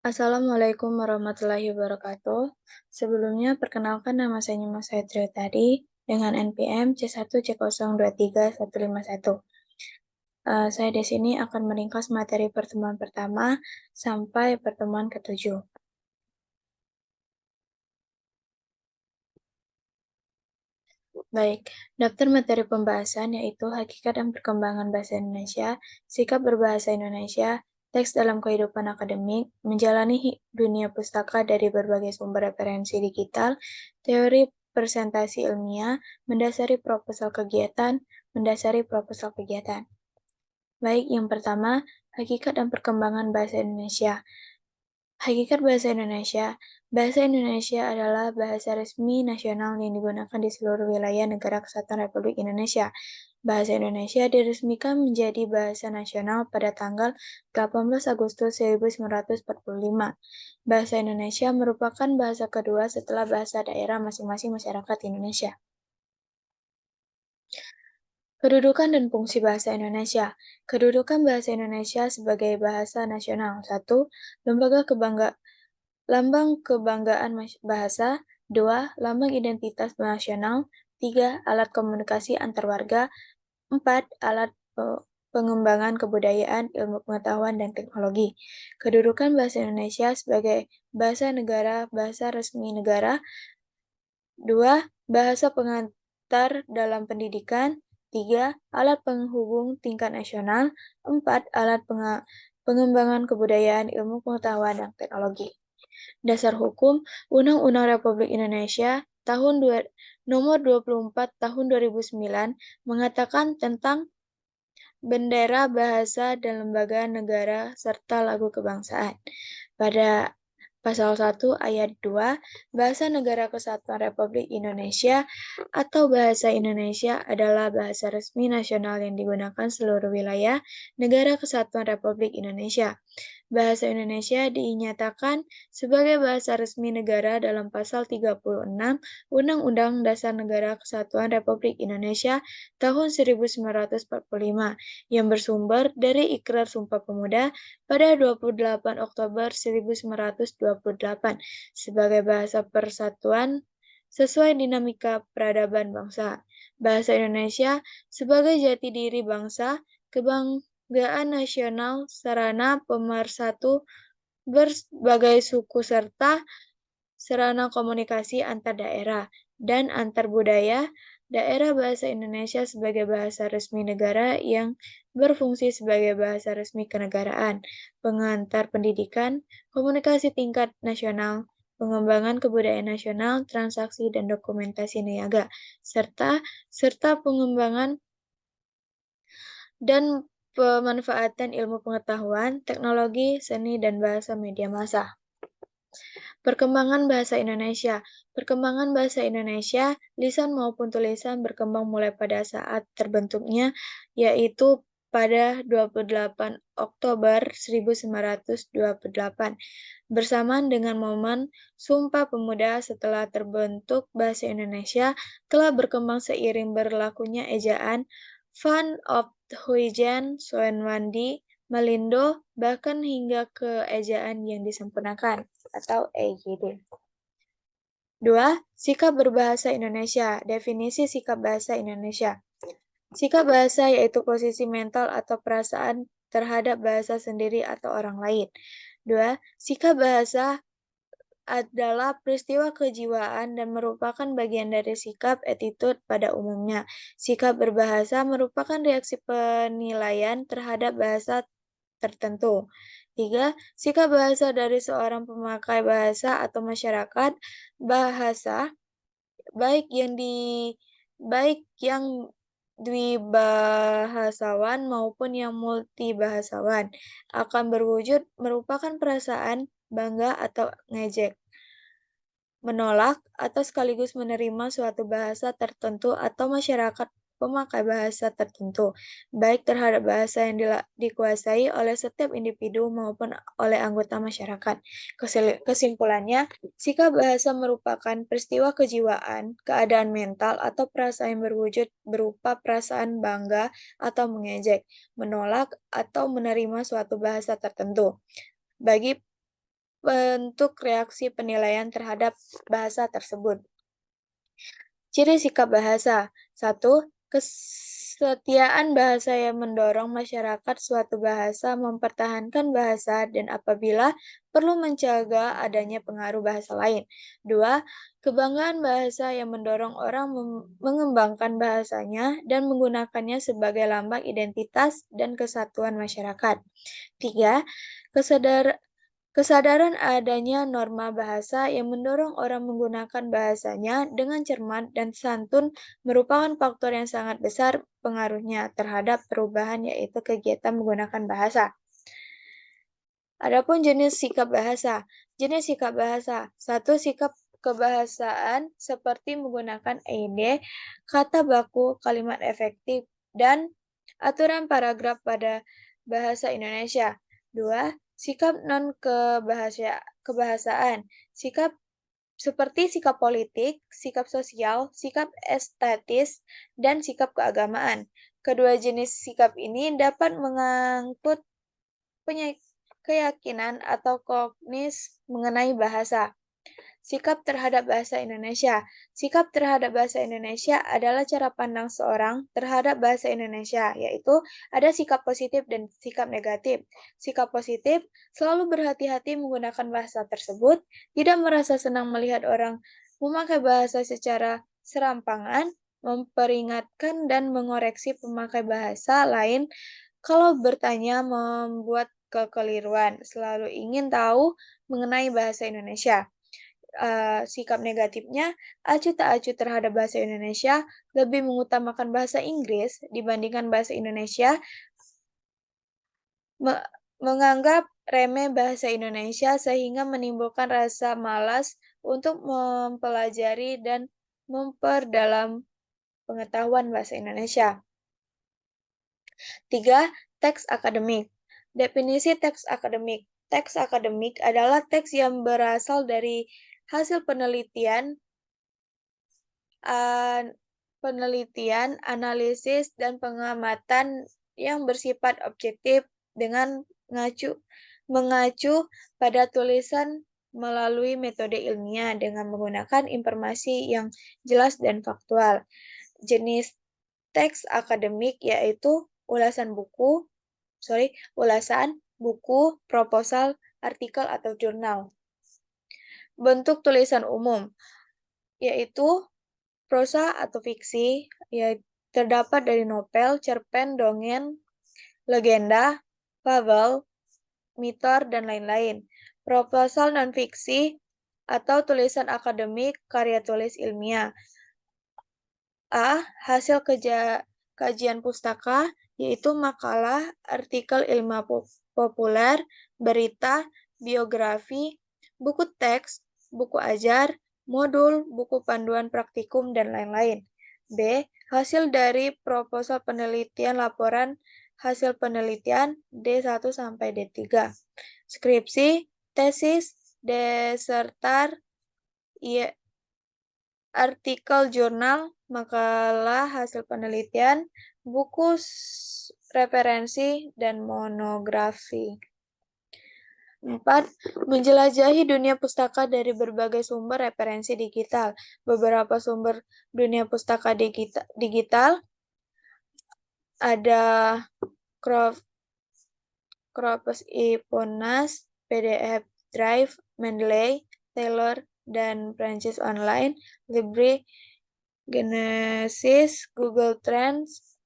Assalamualaikum warahmatullahi wabarakatuh. Sebelumnya, perkenalkan nama saya Nyimas Tadi dengan NPM C1C023151. Saya di sini akan meringkas materi pertemuan pertama sampai pertemuan ketujuh. Baik, daftar materi pembahasan yaitu hakikat dan perkembangan bahasa Indonesia, sikap berbahasa Indonesia, teks dalam kehidupan akademik, menjalani dunia pustaka dari berbagai sumber referensi digital, teori presentasi ilmiah, mendasari proposal kegiatan, Baik, yang pertama, hakikat dan perkembangan bahasa Indonesia. Hakikat bahasa Indonesia adalah bahasa resmi nasional yang digunakan di seluruh wilayah Negara Kesatuan Republik Indonesia. Bahasa Indonesia diresmikan menjadi bahasa nasional pada tanggal 18 Agustus 1945. Bahasa Indonesia merupakan bahasa kedua setelah bahasa daerah masing-masing masyarakat Indonesia. Kedudukan dan fungsi bahasa Indonesia. Kedudukan bahasa Indonesia sebagai bahasa nasional. 1. Lambang kebanggaan bahasa. 2. Lambang identitas nasional. 3. Alat komunikasi antar warga. 4. Alat pengembangan kebudayaan, ilmu pengetahuan, dan teknologi. Kedudukan bahasa Indonesia sebagai bahasa negara, bahasa resmi negara. 2. Bahasa pengantar dalam pendidikan. 3. Alat penghubung tingkat nasional. 4. Alat pengembangan kebudayaan, ilmu pengetahuan, dan teknologi. Dasar Hukum Undang-Undang Republik Indonesia Nomor 24 Tahun 2009 mengatakan tentang bendera, bahasa, dan lembaga negara serta lagu kebangsaan. Pada Pasal 1 Ayat 2, Bahasa Negara Kesatuan Republik Indonesia atau Bahasa Indonesia adalah bahasa resmi nasional yang digunakan seluruh wilayah Negara Kesatuan Republik Indonesia. Bahasa Indonesia dinyatakan sebagai bahasa resmi negara dalam Pasal 36 Undang-Undang Dasar Negara Kesatuan Republik Indonesia tahun 1945 yang bersumber dari Ikrar Sumpah Pemuda pada 28 Oktober 1928 sebagai bahasa persatuan sesuai dinamika peradaban bangsa. Bahasa Indonesia sebagai jati diri bangsa, kebanggaan nasional, sarana pemersatu berbagai suku serta sarana komunikasi antar daerah dan antar budaya. Daerah bahasa Indonesia sebagai bahasa resmi negara yang berfungsi sebagai bahasa resmi kenegaraan, pengantar pendidikan, komunikasi tingkat nasional, pengembangan kebudayaan nasional, transaksi dan dokumentasi niaga, serta pengembangan dan pemanfaatan ilmu pengetahuan, teknologi, seni, dan bahasa media massa. Perkembangan bahasa Indonesia. Perkembangan bahasa Indonesia, lisan maupun tulisan berkembang mulai pada saat terbentuknya, yaitu pada 28 Oktober 1928. Bersamaan dengan momen Sumpah Pemuda setelah terbentuk bahasa Indonesia telah berkembang seiring berlakunya ejaan Van Ophuijen, Soenwandi, Malindo, bahkan hingga ke ejaan yang disempurnakan atau EYD. 2. Sikap berbahasa Indonesia. Definisi sikap bahasa Indonesia. Sikap bahasa yaitu posisi mental atau perasaan terhadap bahasa sendiri atau orang lain. 2. Sikap bahasa adalah peristiwa kejiwaan dan merupakan bagian dari sikap attitude pada umumnya. Sikap berbahasa merupakan reaksi penilaian terhadap bahasa tertentu. 3. Sikap bahasa dari seorang pemakai bahasa atau masyarakat bahasa, baik yang dwibahasawan maupun yang multibahasawan, akan berwujud merupakan perasaan bangga atau ngejek, menolak, atau sekaligus menerima suatu bahasa tertentu atau masyarakat pemakai bahasa tertentu, baik terhadap bahasa yang dikuasai oleh setiap individu maupun oleh anggota masyarakat. Kesimpulannya, sikap bahasa merupakan peristiwa kejiwaan, keadaan mental, atau perasaan yang berwujud berupa perasaan bangga atau mengejek, menolak, atau menerima suatu bahasa tertentu. Bagi bentuk reaksi penilaian terhadap bahasa tersebut. Ciri sikap bahasa. 1. Kesetiaan bahasa yang mendorong masyarakat suatu bahasa mempertahankan bahasa dan apabila perlu mencegah adanya pengaruh bahasa lain. 2. Kebanggaan bahasa yang mendorong orang mengembangkan bahasanya dan menggunakannya sebagai lambang identitas dan kesatuan masyarakat. 3. Kesadaran adanya norma bahasa yang mendorong orang menggunakan bahasanya dengan cermat dan santun merupakan faktor yang sangat besar pengaruhnya terhadap perubahan yaitu kegiatan menggunakan bahasa. Adapun jenis sikap bahasa. Jenis sikap bahasa. 1. Sikap kebahasaan seperti menggunakan EID, kata baku, kalimat efektif, dan aturan paragraf pada bahasa Indonesia. 2. Sikap non-kebahasaan. Sikap seperti sikap politik, sikap sosial, sikap estetis, dan sikap keagamaan. Kedua jenis sikap ini dapat mengangkut keyakinan atau kognis mengenai bahasa. Sikap terhadap bahasa Indonesia. Sikap terhadap bahasa Indonesia adalah cara pandang seorang terhadap bahasa Indonesia, yaitu ada sikap positif dan sikap negatif. Sikap positif selalu berhati-hati menggunakan bahasa tersebut, tidak merasa senang melihat orang memakai bahasa secara serampangan, memperingatkan dan mengoreksi pemakai bahasa lain kalau bertanya membuat kekeliruan, selalu ingin tahu mengenai bahasa Indonesia. Sikap negatifnya, acuh tak acuh terhadap bahasa Indonesia, lebih mengutamakan bahasa Inggris dibandingkan bahasa Indonesia, menganggap remeh bahasa Indonesia sehingga menimbulkan rasa malas untuk mempelajari dan memperdalam pengetahuan bahasa Indonesia. 3. Teks akademik. Definisi teks akademik. Teks akademik adalah teks yang berasal dari hasil penelitian, analisis, dan pengamatan yang bersifat objektif dengan mengacu pada tulisan melalui metode ilmiah dengan menggunakan informasi yang jelas dan faktual. Jenis teks akademik yaitu ulasan, buku, proposal, artikel, atau jurnal. Bentuk tulisan umum yaitu prosa atau fiksi, terdapat dari novel, cerpen, dongeng, legenda, fabel, mitos, dan lain-lain. Proposal non-fiksi atau tulisan akademik, karya tulis ilmiah. A. Hasil kajian pustaka, yaitu makalah, artikel ilmiah populer, berita, biografi, buku teks, buku ajar, modul, buku panduan praktikum, dan lain-lain. B. Hasil dari proposal penelitian laporan hasil penelitian D1-D3. Skripsi, tesis, desertar, artikel jurnal, makalah hasil penelitian, buku referensi, dan monografi. 4. Menjelajahi dunia pustaka dari berbagai sumber referensi digital. Beberapa sumber dunia pustaka digital ada Scopus iPonas, PDF Drive, Mendeley, Taylor, dan Francis Online, Libre, Genesis, Google Trends,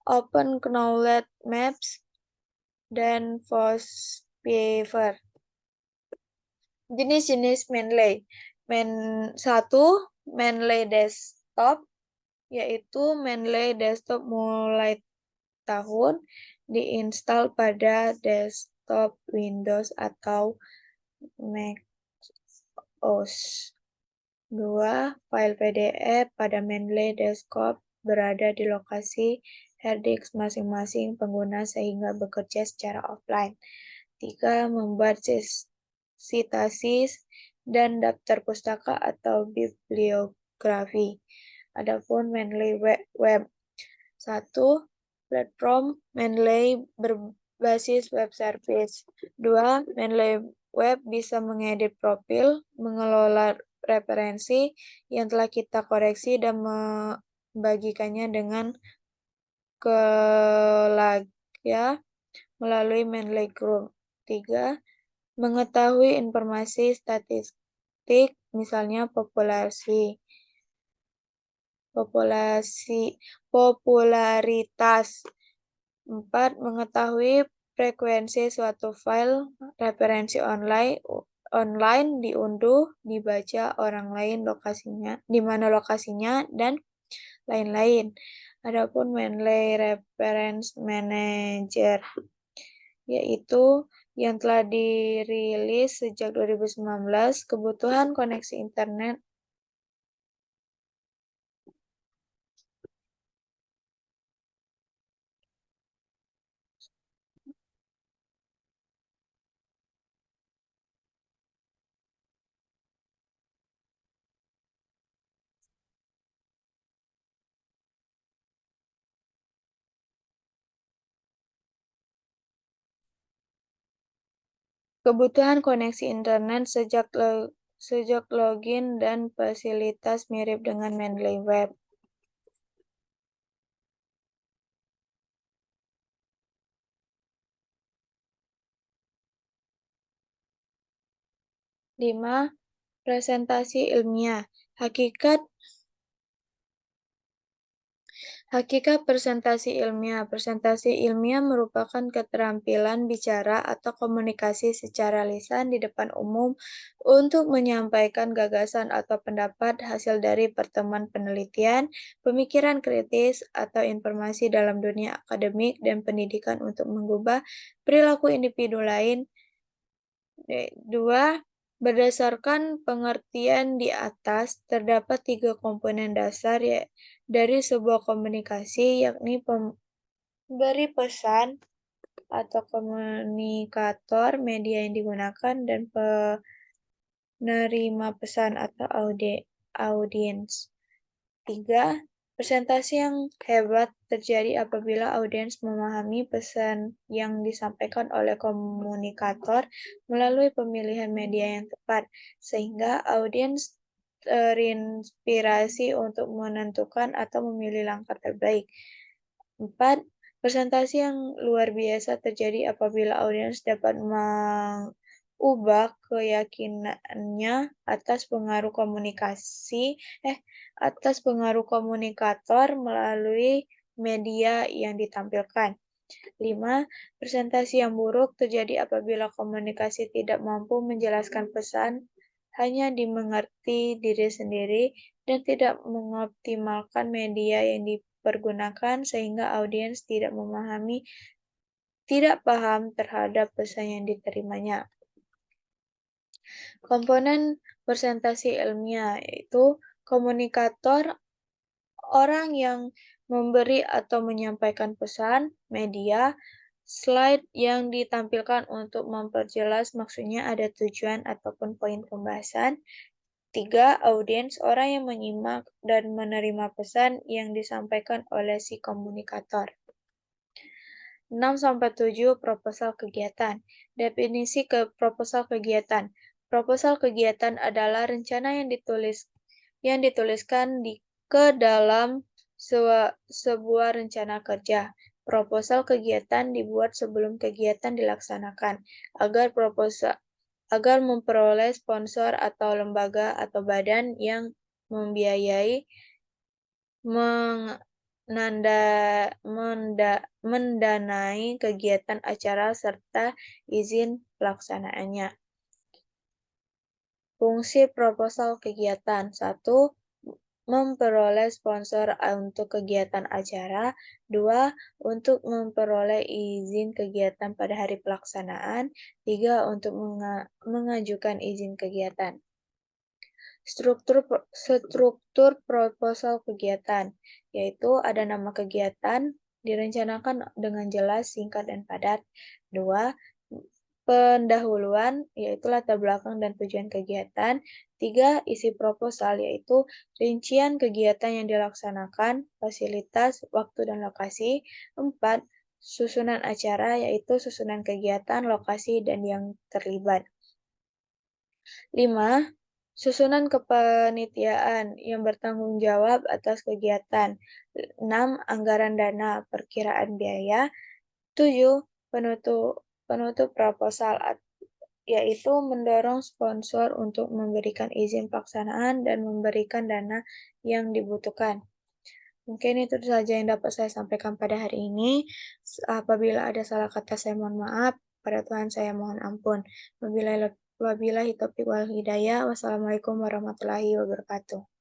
Open Knowledge Maps, dan Foursquare. Jenis-jenis Mendeley. 1. Mendeley Desktop, yaitu Mendeley Desktop mulai tahun diinstal pada desktop Windows atau Mac OS. 2. File PDF pada Mendeley Desktop berada di lokasi hard disk masing-masing pengguna sehingga bekerja secara offline. 3. Membuat sitasis dan daftar pustaka atau bibliografi. Adapun Mendeley Web. 1. Platform Mendeley berbasis web service. 2. Mendeley web bisa mengedit profil, mengelola referensi yang telah kita koreksi, dan membagikannya dengan ya melalui Mendeley Group. 3. Mengetahui informasi statistik, misalnya popularitas. 4. Mengetahui frekuensi suatu file referensi online diunduh, dibaca orang lain, di mana lokasinya, dan lain-lain. Adapun Mendeley Reference Manager, yaitu yang telah dirilis sejak 2019, kebutuhan koneksi internet Kebutuhan koneksi internet sejak login dan fasilitas mirip dengan Mendeley Web. 5. Presentasi ilmiah. Hakikat presentasi ilmiah. Presentasi ilmiah merupakan keterampilan bicara atau komunikasi secara lisan di depan umum untuk menyampaikan gagasan atau pendapat hasil dari pertemuan penelitian, pemikiran kritis, atau informasi dalam dunia akademik dan pendidikan untuk mengubah perilaku individu lain. 2. Berdasarkan pengertian di atas, terdapat 3 komponen dasar dari sebuah komunikasi, yakni pemberi pesan atau komunikator, media yang digunakan, dan penerima pesan atau audiens. 3. Presentasi yang hebat terjadi apabila audiens memahami pesan yang disampaikan oleh komunikator melalui pemilihan media yang tepat, sehingga audiens terinspirasi untuk menentukan atau memilih langkah terbaik. 4. Presentasi yang luar biasa terjadi apabila audiens dapat mengubah keyakinannya atas pengaruh komunikator melalui media yang ditampilkan. 5. Presentasi yang buruk terjadi apabila komunikasi tidak mampu menjelaskan pesan, hanya dimengerti diri sendiri, dan tidak mengoptimalkan media yang dipergunakan sehingga audiens tidak paham terhadap pesan yang diterimanya. Komponen presentasi ilmiah yaitu komunikator, orang yang memberi atau menyampaikan pesan, media, slide yang ditampilkan untuk memperjelas maksudnya, ada tujuan ataupun poin pembahasan. 3. Audiens, orang yang menyimak dan menerima pesan yang disampaikan oleh si komunikator. 6-7 Proposal kegiatan. Definisi proposal kegiatan. Proposal kegiatan adalah rencana yang dituliskan ke dalam sebuah rencana kerja. Proposal kegiatan dibuat sebelum kegiatan dilaksanakan agar memperoleh sponsor atau lembaga atau badan yang membiayai, mendanai kegiatan acara serta izin pelaksanaannya. Fungsi proposal kegiatan. 1. Memperoleh sponsor untuk kegiatan acara. 2. Untuk memperoleh izin kegiatan pada hari pelaksanaan. 3. Untuk mengajukan izin kegiatan. Struktur proposal kegiatan, yaitu ada nama kegiatan, direncanakan dengan jelas, singkat, dan padat. 2. Pendahuluan, yaitu latar belakang dan tujuan kegiatan. 3. Isi proposal, yaitu rincian kegiatan yang dilaksanakan, fasilitas, waktu, dan lokasi. 4. Susunan acara, yaitu susunan kegiatan, lokasi, dan yang terlibat. 5. Susunan kepanitiaan yang bertanggung jawab atas kegiatan. 6. Anggaran dana, perkiraan biaya. 7. Penutup proposal, yaitu mendorong sponsor untuk memberikan izin pelaksanaan dan memberikan dana yang dibutuhkan. Mungkin itu saja yang dapat saya sampaikan pada hari ini. Apabila ada salah kata, saya mohon maaf. Pada Tuhan saya mohon ampun. Wabillahi taufiq wal hidayah. Wassalamualaikum warahmatullahi wabarakatuh.